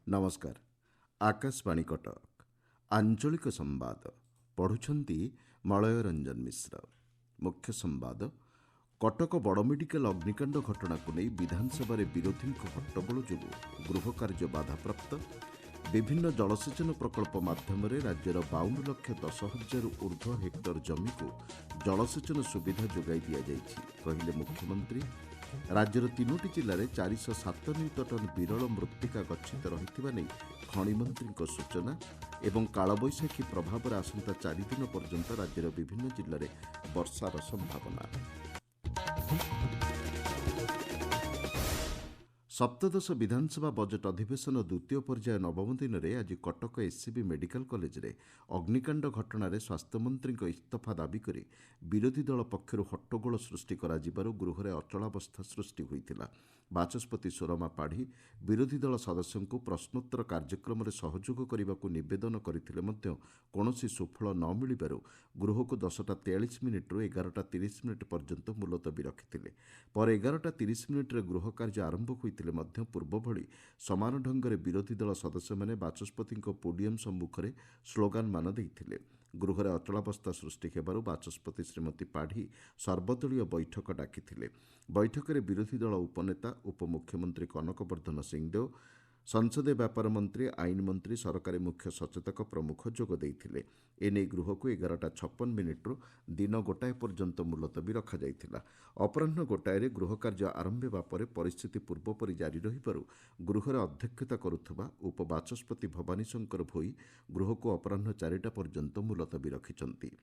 नमस्कार। आकाशवाणी कटक आंचलिक संवाद पढ़ुछंती मलय रंजन मिश्र। मुख्य संवाद कटक बड़ मेडिकल अग्निकांड घटना को नहीं विधानसभा विरोधी हट्टगोल जो गृह कार्य बाधाप्राप्त। विभिन्न जलसेचन प्रकल्प माध्यम राज्यर 52,10,000 ऊर्ध्व हेक्टर जमी को जलसेचन सुविधा जोगाई दि जाइछि कहिले मुख्यमंत्री। राज्यर 3टी जिले में 407 नियुत टन विरल मृत्तिका गच्छित रही नहीं खनि मंत्री सूचना एवं कालबैशाखी प्रभाव में आसंता 4 दिन पर्यंत राज्यर विभिन्न जिले में वर्षार संभावना। सप्तदश विधानसभा बजेट अधिवेशन द्वितीय पर्याय नवम दिन में आज कटक एससीबी मेडिकल कॉलेज रे अग्निकांड घटना स्वास्थ्यमंत्री इस्तीफा दाबी कर विरोधी दल पक्षर हट्टगोल सृष्टि गृह में अचलावस्था सृष्टि होता। बाचस्पति सुरमा पाढ़ी विरोधी दल सदस्यों को प्रश्नोत्तर कार्यक्रम में सहयोग करने को निवेदन करथिले मध्य कौनसी सुफल न मिलबारु गृह को 10:43 मिनिट्रु 11:30 पर्यंत मुलतवी रखिथिले। पर 11:30 गृह कार्य आरंभ होइथिले मध्य पूर्व भली समान ढंगरे विरोधी दल सदस्य माने बाचस्पति पोडियम सम्मुखरे स्लोगान मान देइथिले। गृह में अचलावस्था सृष्टि हेबारु बाचस्पति श्रीमती पाढ़ी सर्वदलीय बैठक डाकिथिले। बैठक में विरोधी दल उपनेता उपमुख्यमंत्री कनकवर्धन सिंहदेव, संसदीय व्यापार मंत्री, आईन मंत्री, सरकारी मुख्य सचेतक प्रमुख जोग देइथिले। एने गृह को 11:56 दिन गोटाए पर्यंत मुलतवी रखा जाइथिला। अपराह्न गोटाए गृह कार्य आरंभ हेबा परे परिस्थिति पूर्वपरि जारी रहिबारु गृह में अध्यक्षता करुथुबा उपबाचस्पति भवानी शंकर भोई गृह को अपराह्न 4टा पर्यंत मुलतवी रखिछंती।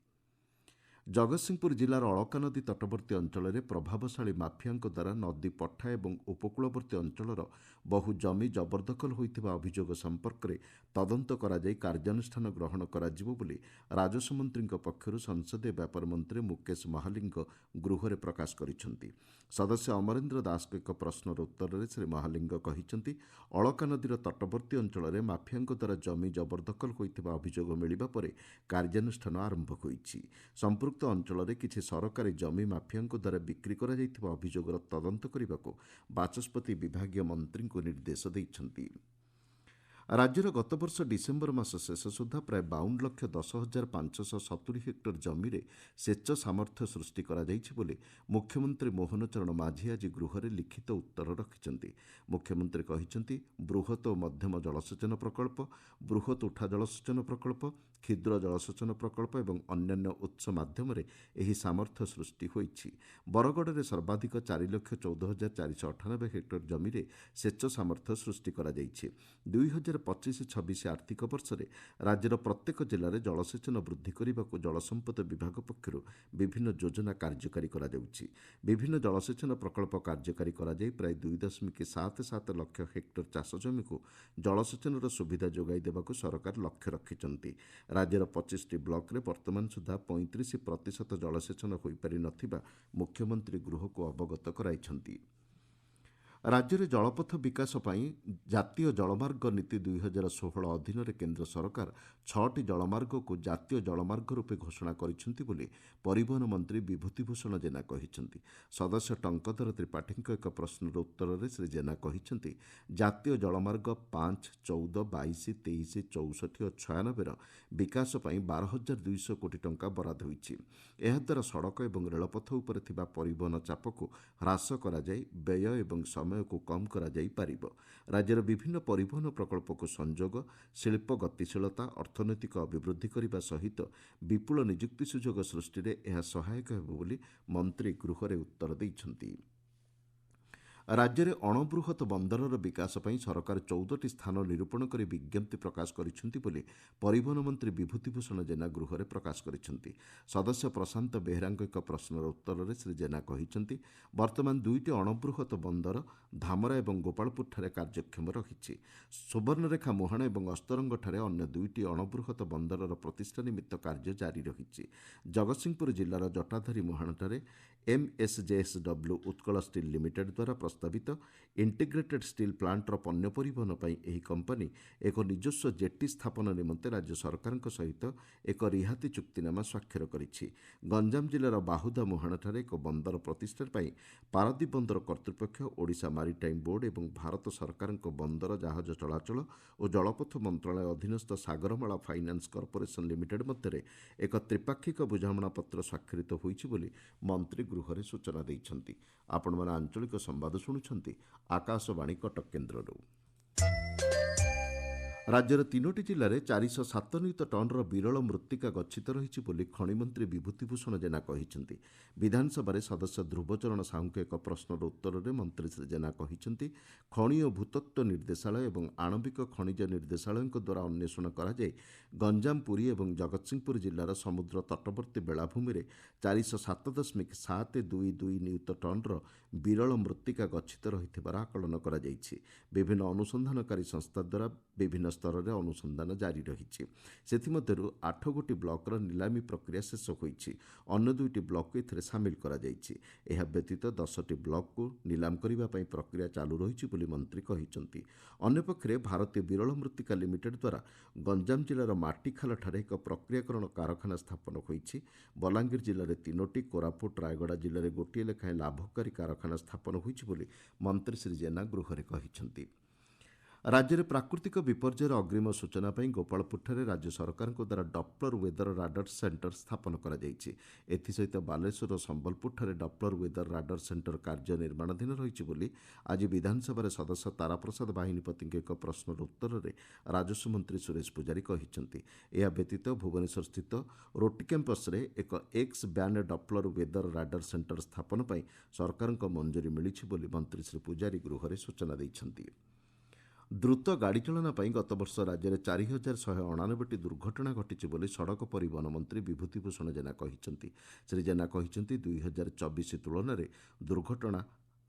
जगतसिंहपुर जिलार अलका नदी तटवर्ती अंचल में प्रभावशाली माफिया द्वारा नदी पठा और उपकूलवर्ती अंचल बहु जमी जबरदखल होइथिबा अभियोग संपर्क में तदंत कराई कार्यानुष्ठान ग्रहण कराजिबो बोली राजस्व मंत्री पक्षरु संसदीय व्यापार मंत्री मुकेश महालिंग गृह में प्रकाश करिसेंति। सदस्य अमरेन्द्र दास एक प्रश्नर उत्तर में श्री महालिंग कहिसेंति अलका नदीर तटवर्ती अंचल में माफिया द्वारा जमी जबरदखल होइथिबा अभियोग मिलिबा परे कार्यानुष्ठान आरंभ होइछि। संपुक्त अंचल में किसी सरकारी जमी माफिया द्वारा बिक्री कर अभियोगर तदंत करने को बाचस्पति विभागीय मंत्री को निर्देश देइछंती। राज्यर गत वर्ष डिसेम्बर मास शेष सुधा प्राय 52,10,570 हेक्टर जमी रे सेच सामर्थ्य सृष्टि करा जाइछि बोली मुख्यमंत्री मोहन चरण माझी आज गृह में लिखित उत्तर रखिछंती। मुख्यमंत्री कहिछंती बृहत और मध्यम जलसेचन प्रकल्प, बृहत उठा जलसेचन प्रकल्प, क्षुद्र जलसेचन प्रकल्प और अन्यान्य उत्स माध्यम एही सामर्थ्य सृष्टि होइछि। बरगढ़ में सर्वाधिक 4,14,498 हेक्टर जमी रे सेच सामर्थ्य सृष्टि करा जाइछि। 2025-26 आर्थिक वर्ष में राज्यर प्रत्येक जिले में जलसेचन वृद्धि करने को जलसंपद विभाग पक्षर विभिन्न योजना कार्यकारी करा जाउछि। विभिन्न जलसेचन प्रकल्प कार्यकारी करा जाई प्राय 2.77 लाख हेक्टर चाष जमी को जलसेचन सुविधा जोगाई देबाकू सरकार लक्ष्य रखिछंती। राज्यर 25टी ब्लॉक रे वर्तमान सुधा 35% जलसेचन होई पारि नथिबा मुख्यमंत्री गृह को अवगत कराइछंती। राज्य में जलपथ विकास पर जातीय जलमार्ग नीति 2016 अधीन केन्द्र सरकार 6टी जलमार्ग को जातीय जलमार्ग रूपे घोषणा करिसेंति बोली परिवहन मंत्री विभूतिभूषण जेना कहिसेंति। सदस्य टंकधर त्रिपाठी एक प्रश्नर उत्तर में श्री जेना कहिसेंति जातीय जलमार्ग 5, 14, 22, 23, 64 और 96 विकास पर 12,200 कोटी टंका बराद होइछि। एहाद्वारा सड़क और रेलपथ उपर थिबा परिवहन चाप को ह्रास करा जाय व्यय एवं समय को कम करा जाई पारिबो। राज्यर विभिन्न परिवहन प्रकल्प को संजोग, शिल्प गतिशीलता, अर्थनैतिक अभिवृद्धि करने सहित विपुल निजुक्ति सुजोग सृष्टि में यह सहायक हेबो बोली मंत्री गृह में उत्तर देइछंती। राज्य में अणबृहत बंदरर विकास पर सरकार 14टी स्थान निरूपण कर विज्ञप्ति प्रकाश करिसेंति बोली परिवहन मंत्री विभूतिभूषण जेना गृह में प्रकाश करिसेंति। सदस्य प्रशांत बेहेरांक एक प्रश्नर उत्तर में श्री जेना कहिसेंति वर्तमान 2टी अणबृहत बंदर धामरा और गोपालपुर ठारे कार्यक्षम रही। सुवर्णरेखा मुहाण और अस्तरंग ठारे अन्य 2टी अणबृहत बंदरर प्रतिष्ठा निमित्त कार्य जारी रही। जगतसिंहपुर जिलार जटाधारी मुहाण ठारे MSJSW उत्कल स्टील लिमिटेड द्वारा ପ୍ରସ୍ତାବିତ ଇଣ୍ଟିଗ୍ରେଟେଡ୍ ଷ୍ଟିଲ୍ ପ୍ଲାଣ୍ଟର ପଣ୍ୟ ପରିବହନ ପାଇଁ ଏହି କମ୍ପାନୀ ଏକ ନିଜସ୍ୱ ଜେଟି ସ୍ଥାପନ ନିମନ୍ତେ ରାଜ୍ୟ ସରକାରଙ୍କ ସହିତ ଏକ ରିହାତି ଚୁକ୍ତିନାମା ସ୍ୱାକ୍ଷର କରିଛି। ଗଞ୍ଜାମ ଜିଲ୍ଲାର ବାହୁଦା ମୁହାଣଠାରେ ଏକ ବନ୍ଦର ପ୍ରତିଷ୍ଠା ପାଇଁ ପାରାଦୀପ ବନ୍ଦର କର୍ତ୍ତୃପକ୍ଷ, ଓଡ଼ିଶା ମାରିଟାଇମ୍ ବୋର୍ଡ ଏବଂ ଭାରତ ସରକାରଙ୍କ ବନ୍ଦର ଜାହାଜ ଚଳାଚଳ ଓ ଜଳପଥ ମନ୍ତ୍ରଣାଳୟ ଅଧୀନସ୍ଥ ସାଗରମାଳା ଫାଇନାନ୍ସ କର୍ପୋରେସନ ଲିମିଟେଡ୍ ମଧ୍ୟରେ ଏକ ତ୍ରିପାକ୍ଷିକ ବୁଝାମଣାପତ୍ର ସ୍ୱାକ୍ଷରିତ ହୋଇଛି ବୋଲି ମନ୍ତ୍ରୀ ଗୃହରେ ସୂଚନା ଦେଇଛନ୍ତି। ଆପଣମାନେ ଆଞ୍ଚଳିକ ସମ୍ବାଦ ଶୁଣୁଛନ୍ତି ଆକାଶବାଣୀ କଟକ କେନ୍ଦ୍ରରୁ। ରାଜ୍ୟର 3ଟି ଜିଲ୍ଲାରେ 407 ନିୟୁତ ଟନ୍ର ବିରଳ ମୃତ୍ତିକା ଗଚ୍ଛିତ ରହିଛି ବୋଲି ଖଣିମନ୍ତ୍ରୀ ବିଭୂତିଭୂଷଣ ଜେନା କହିଛନ୍ତି। ବିଧାନସଭାରେ ସଦସ୍ୟ ଧ୍ରୁବଚରଣ ସାହୁଙ୍କ ଏକ ପ୍ରଶ୍ନର ଉତ୍ତରରେ ମନ୍ତ୍ରୀ ଶ୍ରୀ ଜେନା କହିଛନ୍ତି, ଖଣି ଓ ଭୂତତ୍ତ୍ୱ ନିର୍ଦ୍ଦେଶାଳୟ ଏବଂ ଆଣବିକ ଖଣିଜ ନିର୍ଦ୍ଦେଶାଳୟଙ୍କ ଦ୍ୱାରା ଅନ୍ୱେଷଣ କରାଯାଇ ଗଞ୍ଜାମ, ପୁରୀ ଏବଂ ଜଗତସିଂହପୁର ଜିଲ୍ଲାର ସମୁଦ୍ର ତଟବର୍ତ୍ତୀ ବେଳାଭୂମିରେ 407.722 ନିୟୁତ ଟନ୍ର ବିରଳ ମୃତ୍ତିକା ଗଚ୍ଛିତ ରହିଥିବାର ଆକଳନ କରାଯାଇଛି। ବିଭିନ୍ନ ଅନୁସନ୍ଧାନକାରୀ ସଂସ୍ଥା ଦ୍ୱାରା ବିଭିନ୍ନ ସ୍ତରରେ ଅନୁସନ୍ଧାନ ଜାରି ରହିଛି। ସେଥିମଧ୍ୟରୁ 8 ଗୋଟି ବ୍ଲକର ନିଲାମୀ ପ୍ରକ୍ରିୟା ଶେଷ ହୋଇଛି। ଅନ୍ୟ 2ଟି ବ୍ଲକକୁ ଏଥିରେ ସାମିଲ କରାଯାଇଛି। ଏହା ବ୍ୟତୀତ 10ଟି ବ୍ଲକକୁ ନିଲାମ କରିବା ପାଇଁ ପ୍ରକ୍ରିୟା ଚାଲୁ ରହିଛି ବୋଲି ମନ୍ତ୍ରୀ କହିଛନ୍ତି। ଅନ୍ୟପକ୍ଷରେ ଭାରତୀୟ ବିରଳ ମୃତ୍ତିକା ଲିମିଟେଡ୍ ଦ୍ୱାରା ଗଞ୍ଜାମ ଜିଲ୍ଲାର ମାଟିଖାଲଠାରେ ଏକ ପ୍ରକ୍ରିୟାକରଣ କାରଖାନା ସ୍ଥାପନ ହୋଇଛି। ବଲାଙ୍ଗୀର ଜିଲ୍ଲାରେ 3ଟି, କୋରାପୁଟ, ରାୟଗଡ଼ା ଜିଲ୍ଲାରେ ଗୋଟିଏ ଲେଖାଏଁ ଲାଭକାରୀ କାରଖାନା ସ୍ଥାପନ ହୋଇଛି ବୋଲି ମନ୍ତ୍ରୀ ଶ୍ରୀ ଜେନା ଗୃହରେ କହିଛନ୍ତି। ରାଜ୍ୟରେ ପ୍ରାକୃତିକ ବିପର୍ଯ୍ୟୟର ଅଗ୍ରିମ ସୂଚନା ପାଇଁ ଗୋପାଳପୁରଠାରେ ରାଜ୍ୟ ସରକାରଙ୍କ ଦ୍ୱାରା ଡପ୍ଲର ୱେଦର ରାଡାର ସେଣ୍ଟର ସ୍ଥାପନ କରାଯାଇଛି। ଏଥିସହିତ ବାଲେଶ୍ୱର ଓ ସମ୍ବଲପୁରଠାରେ ଡପ୍ଲର ୱେଦର ରାଡାର ସେଣ୍ଟର କାର୍ଯ୍ୟ ନିର୍ମାଣାଧୀନ ରହିଛି ବୋଲି ଆଜି ବିଧାନସଭାରେ ସଦସ୍ୟ ତାରାପ୍ରସାଦ ବାହିନୀପତିଙ୍କ ଏକ ପ୍ରଶ୍ନର ଉତ୍ତରରେ ରାଜସ୍ୱ ମନ୍ତ୍ରୀ ସୁରେଶ ପୂଜାରୀ କହିଛନ୍ତି। ଏହା ବ୍ୟତୀତ ଭୁବନେଶ୍ୱରସ୍ଥିତ ରୋଟି କ୍ୟାମ୍ପସରେ ଏକ X band Doppler weather radar centre ସ୍ଥାପନ ପାଇଁ ସରକାରଙ୍କ ମଞ୍ଜୁରୀ ମିଳିଛି ବୋଲି ମନ୍ତ୍ରୀ ଶ୍ରୀ ପୂଜାରୀ ଗୃହରେ ସୂଚନା ଦେଇଛନ୍ତି। ଦ୍ରୁତ ଗାଡ଼ି ଚାଳନା ପାଇଁ ଗତବର୍ଷ ରାଜ୍ୟରେ 4,189ଟି ଦୁର୍ଘଟଣା ଘଟିଛି ବୋଲି ସଡ଼କ ପରିବହନ ମନ୍ତ୍ରୀ ବିଭୂତିଭୂଷଣ ଜେନା କହିଛନ୍ତି। ଶ୍ରୀ ଜେନା କହିଛନ୍ତି 2024 ତୁଳନାରେ ଦୁର୍ଘଟଣା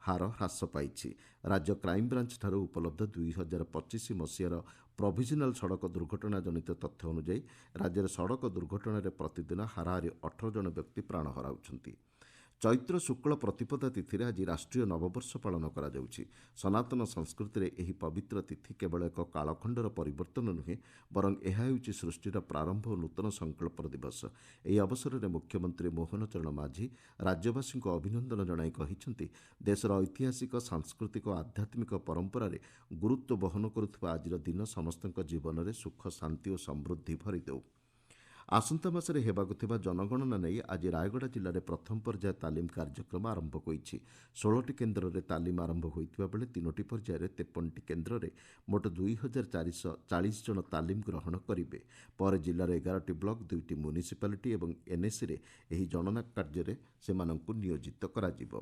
ହାର ହ୍ରାସ ପାଇଛି। ରାଜ୍ୟ କ୍ରାଇମବ୍ରାଞ୍ଚଠାରୁ ଉପଲବ୍ଧ 2025 ମସିହାର ପ୍ରୋଭିଜନାଲ ସଡ଼କ ଦୁର୍ଘଟଣା ଜନିତ ତଥ୍ୟ ଅନୁଯାୟୀ ରାଜ୍ୟରେ ସଡ଼କ ଦୁର୍ଘଟଣାରେ ପ୍ରତିଦିନ ହାରାହାରି 18 ଜଣ ବ୍ୟକ୍ତି ପ୍ରାଣ ହରାଉଛନ୍ତି। ଚୈତ୍ର ଶୁକ୍ଳ ପ୍ରତିପଦା ତିଥିରେ ଆଜି ରାଷ୍ଟ୍ରୀୟ ନବବର୍ଷ ପାଳନ କରାଯାଉଛି। ସନାତନ ସଂସ୍କୃତିରେ ଏହି ପବିତ୍ର ତିଥି କେବଳ ଏକ କାଳଖଣ୍ଡର ପରିବର୍ତ୍ତନ ନୁହେଁ, ବରଂ ଏହା ହେଉଛି ସୃଷ୍ଟିର ପ୍ରାରମ୍ଭ ଓ ନୂତନ ସଂକଳ୍ପର ଦିବସ। ଏହି ଅବସରରେ ମୁଖ୍ୟମନ୍ତ୍ରୀ ମୋହନ ଚରଣ ମାଝୀ ରାଜ୍ୟବାସୀଙ୍କୁ ଅଭିନନ୍ଦନ ଜଣାଇ କହିଛନ୍ତି, ଦେଶର ଐତିହାସିକ, ସାଂସ୍କୃତିକ ଓ ଆଧ୍ୟାତ୍ମିକ ପରମ୍ପରାରେ ଗୁରୁତ୍ୱ ବହନ କରୁଥିବା ଆଜିର ଦିନ ସମସ୍ତଙ୍କ ଜୀବନରେ ସୁଖ, ଶାନ୍ତି ଓ ସମୃଦ୍ଧି ଭରିଦେଉ। ଆସନ୍ତା ମାସରେ ହେବାକୁ ଥିବା ଜନଗଣନା ନେଇ ଆଜି ରାୟଗଡ଼ା ଜିଲ୍ଲାରେ ପ୍ରଥମ ପର୍ଯ୍ୟାୟ ତାଲିମ କାର୍ଯ୍ୟକ୍ରମ ଆରମ୍ଭ ହୋଇଛି। 16ଟି କେନ୍ଦ୍ରରେ ତାଲିମ ଆରମ୍ଭ ହୋଇଥିବା ବେଳେ 3ଟି ପର୍ଯ୍ୟାୟରେ 53ଟି କେନ୍ଦ୍ରରେ ମୋଟ 2,440 ଜଣ ତାଲିମ ଗ୍ରହଣ କରିବେ। ପରେ ଜିଲ୍ଲାର 11ଟି ବ୍ଲକ, 2ଟି ମ୍ୟୁନିସିପାଲିଟି ଏବଂ ଏନ୍ଏସିରେ ଏହି ଗଣନା କାର୍ଯ୍ୟରେ ସେମାନଙ୍କୁ ନିୟୋଜିତ କରାଯିବ।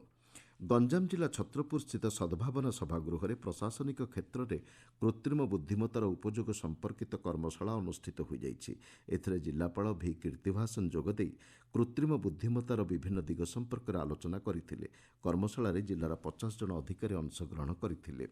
ଗଞ୍ଜାମ ଜିଲ୍ଲା ଛତ୍ରପୁରସ୍ଥିତ ସଦ୍ଭାବନା ସଭାଗୃହରେ ପ୍ରଶାସନିକ କ୍ଷେତ୍ରରେ କୃତ୍ରିମ ବୁଦ୍ଧିମତ୍ତାର ଉପଯୋଗ ସମ୍ପର୍କିତ କର୍ମଶାଳା ଅନୁଷ୍ଠିତ ହୋଇଯାଇଛି। ଏଥିରେ ଜିଲ୍ଲାପାଳ ଭି କୀର୍ତ୍ତିଭାସନ ଯୋଗଦେଇ କୃତ୍ରିମ ବୁଦ୍ଧିମତ୍ତାର ବିଭିନ୍ନ ଦିଗ ସମ୍ପର୍କରେ ଆଲୋଚନା କରିଥିଲେ। କର୍ମଶାଳାରେ ଜିଲ୍ଲାର 50 ଜଣ ଅଧିକାରୀ ଅଂଶଗ୍ରହଣ କରିଥିଲେ।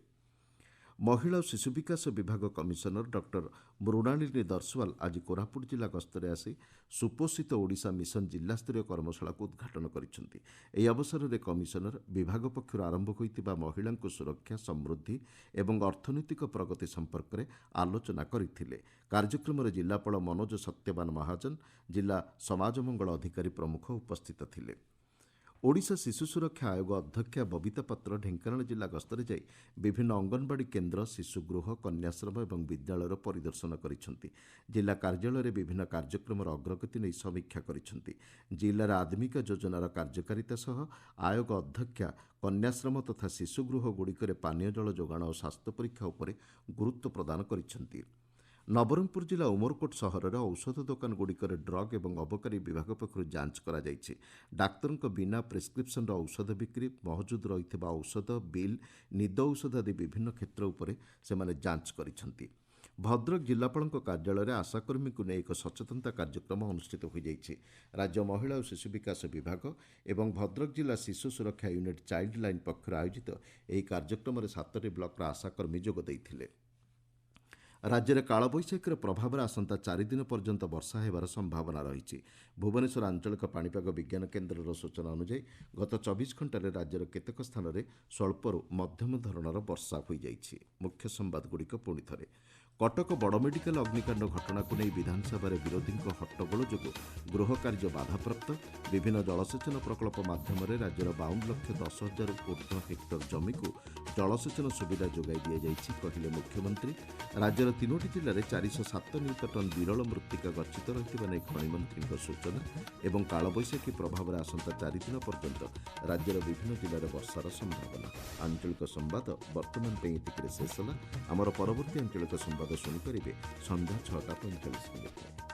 ମହିଳା ଓ ଶିଶୁ ବିକାଶ ବିଭାଗ କମିଶନର ଡକ୍ଟର ମୃଣାଳିନୀ ଦର୍ଶୱାଲ ଆଜି କୋରାପୁଟ ଜିଲ୍ଲା ଗସ୍ତରେ ଆସି ସୁପୋଷିତ ଓଡ଼ିଶା ମିଶନ ଜିଲ୍ଲାସ୍ତରୀୟ କର୍ମଶାଳାକୁ ଉଦ୍ଘାଟନ କରିଛନ୍ତି। ଏହି ଅବସରରେ କମିଶନର ବିଭାଗ ପକ୍ଷରୁ ଆରମ୍ଭ ହୋଇଥିବା ମହିଳାଙ୍କୁ ସୁରକ୍ଷା, ସମୃଦ୍ଧି ଏବଂ ଅର୍ଥନୈତିକ ପ୍ରଗତି ସମ୍ପର୍କରେ ଆଲୋଚନା କରିଥିଲେ। କାର୍ଯ୍ୟକ୍ରମରେ ଜିଲ୍ଲାପାଳ ମନୋଜ ସତ୍ୟବାନ ମହାଜନ, ଜିଲ୍ଲା ସମାଜମଙ୍ଗଳ ଅଧିକାରୀ ପ୍ରମୁଖ ଉପସ୍ଥିତ ଥିଲେ। ଓଡ଼ିଶା ଶିଶୁ ସୁରକ୍ଷା ଆୟୋଗ ଅଧ୍ୟକ୍ଷା ବବିତା ପାତ୍ର ଢେଙ୍କାନାଳ ଜିଲ୍ଲା ଗସ୍ତରେ ଯାଇ ବିଭିନ୍ନ ଅଙ୍ଗନବାଡ଼ି କେନ୍ଦ୍ର, ଶିଶୁଗୃହ, କନ୍ୟାଶ୍ରମ ଏବଂ ବିଦ୍ୟାଳୟର ପରିଦର୍ଶନ କରିଛନ୍ତି। ଜିଲ୍ଲା କାର୍ଯ୍ୟାଳୟରେ ବିଭିନ୍ନ କାର୍ଯ୍ୟକ୍ରମର ଅଗ୍ରଗତି ନେଇ ସମୀକ୍ଷା କରିଛନ୍ତି। ଜିଲ୍ଲାରେ ଆଦମିକା ଯୋଜନାର କାର୍ଯ୍ୟକାରିତା ସହ ଆୟୋଗ ଅଧ୍ୟକ୍ଷା କନ୍ୟାଶ୍ରମ ତଥା ଶିଶୁଗୃହଗୁଡ଼ିକରେ ପାନୀୟ ଜଳ ଯୋଗାଣ ଓ ସ୍ୱାସ୍ଥ୍ୟ ପରୀକ୍ଷା ଉପରେ ଗୁରୁତ୍ୱ ପ୍ରଦାନ କରିଛନ୍ତି। ନବରଙ୍ଗପୁର ଜିଲ୍ଲା ଉମରକୋଟ ସହରରେ ଔଷଧ ଦୋକାନଗୁଡ଼ିକରେ ଡ୍ରଗ୍ ଏବଂ ଅବକାରୀ ବିଭାଗ ପକ୍ଷରୁ ଯାଞ୍ଚ କରାଯାଇଛି। ଡାକ୍ତରଙ୍କ ବିନା ପ୍ରେସ୍କ୍ରିପ୍ସନର ଔଷଧ ବିକ୍ରି, ମହଜୁଦ ରହିଥିବା ଔଷଧ, ବିଲ୍, ନିଦ ଔଷଧ ଆଦି ବିଭିନ୍ନ କ୍ଷେତ୍ର ଉପରେ ସେମାନେ ଯାଞ୍ଚ କରିଛନ୍ତି। ଭଦ୍ରକ ଜିଲ୍ଲାପାଳଙ୍କ କାର୍ଯ୍ୟାଳୟରେ ଆଶାକର୍ମୀଙ୍କୁ ନେଇ ଏକ ସଚେତନତା କାର୍ଯ୍ୟକ୍ରମ ଅନୁଷ୍ଠିତ ହୋଇଯାଇଛି। ରାଜ୍ୟ ମହିଳା ଓ ଶିଶୁ ବିକାଶ ବିଭାଗ ଏବଂ ଭଦ୍ରକ ଜିଲ୍ଲା ଶିଶୁ ସୁରକ୍ଷା ୟୁନିଟ୍ ଚାଇଲ୍ଡ ଲାଇନ୍ ପକ୍ଷରୁ ଆୟୋଜିତ ଏହି କାର୍ଯ୍ୟକ୍ରମରେ 7ଟି ବ୍ଲକର ଆଶାକର୍ମୀ ଯୋଗ ଦେଇଥିଲେ। ରାଜ୍ୟରେ କାଳବୈଶାଖୀର ପ୍ରଭାବରେ ଆସନ୍ତା 4 ଦିନ ପର୍ଯ୍ୟନ୍ତ ବର୍ଷା ହେବାର ସମ୍ଭାବନା ରହିଛି। ଭୁବନେଶ୍ୱର ଆଞ୍ଚଳିକ ପାଣିପାଗ ବିଜ୍ଞାନ କେନ୍ଦ୍ରର ସୂଚନା ଅନୁଯାୟୀ ଗତ 24 ଘଣ୍ଟାରେ ରାଜ୍ୟର କେତେକ ସ୍ଥାନରେ ସ୍ୱଳ୍ପରୁ ମଧ୍ୟମ ଧରଣର ବର୍ଷା ହୋଇଯାଇଛି। ମୁଖ୍ୟ ସମ୍ବାଦଗୁଡ଼ିକ ପୁଣି ଥରେ। କଟକ ବଡ଼ ମେଡିକାଲ ଅଗ୍ନିକାଣ୍ଡ ଘଟଣାକୁ ନେଇ ବିଧାନସଭାରେ ବିରୋଧୀଙ୍କ ହଟ୍ଟଗୋଳ ଯୋଗୁଁ ଗୃହ କାର୍ଯ୍ୟ ବାଧାପ୍ରାପ୍ତ। ବିଭିନ୍ନ ଜଳସେଚନ ପ୍ରକଳ୍ପ ମାଧ୍ୟମରେ ରାଜ୍ୟର 52,10,000 ଊର୍ଦ୍ଧ୍ୱ ହେକ୍ଟର ଜମିକୁ ଜଳସେଚନ ସୁବିଧା ଯୋଗାଇ ଦିଆଯାଇଛି କହିଲେ ମୁଖ୍ୟମନ୍ତ୍ରୀ। ରାଜ୍ୟର 3ଟି ଜିଲ୍ଲାରେ 407 ନିୟୁତ ଟନ୍ ବିରଳ ମୃତ୍ତିକା ଗଚ୍ଛିତ ରହିଥିବା ନେଇ ଖଣିମନ୍ତ୍ରୀଙ୍କ ସୂଚନା ଏବଂ କାଳବୈଶାଖୀ ପ୍ରଭାବରେ ଆସନ୍ତା 4 ଦିନ ପର୍ଯ୍ୟନ୍ତ ରାଜ୍ୟର ବିଭିନ୍ନ ଜିଲ୍ଲାରେ ବର୍ଷାର ସମ୍ଭାବନା। ଆଞ୍ଚଳିକ ସମ୍ବାଦ ବର୍ତ୍ତମାନ ପାଇଁ ଏତିକିରେ ଶେଷ ହେଲା। ଆମର ପରବର୍ତ୍ତୀ ଆଞ୍ଚଳିକ ସମ୍ବାଦ ଶୁଣିପାରିବେ ସନ୍ଧ୍ୟା 6:45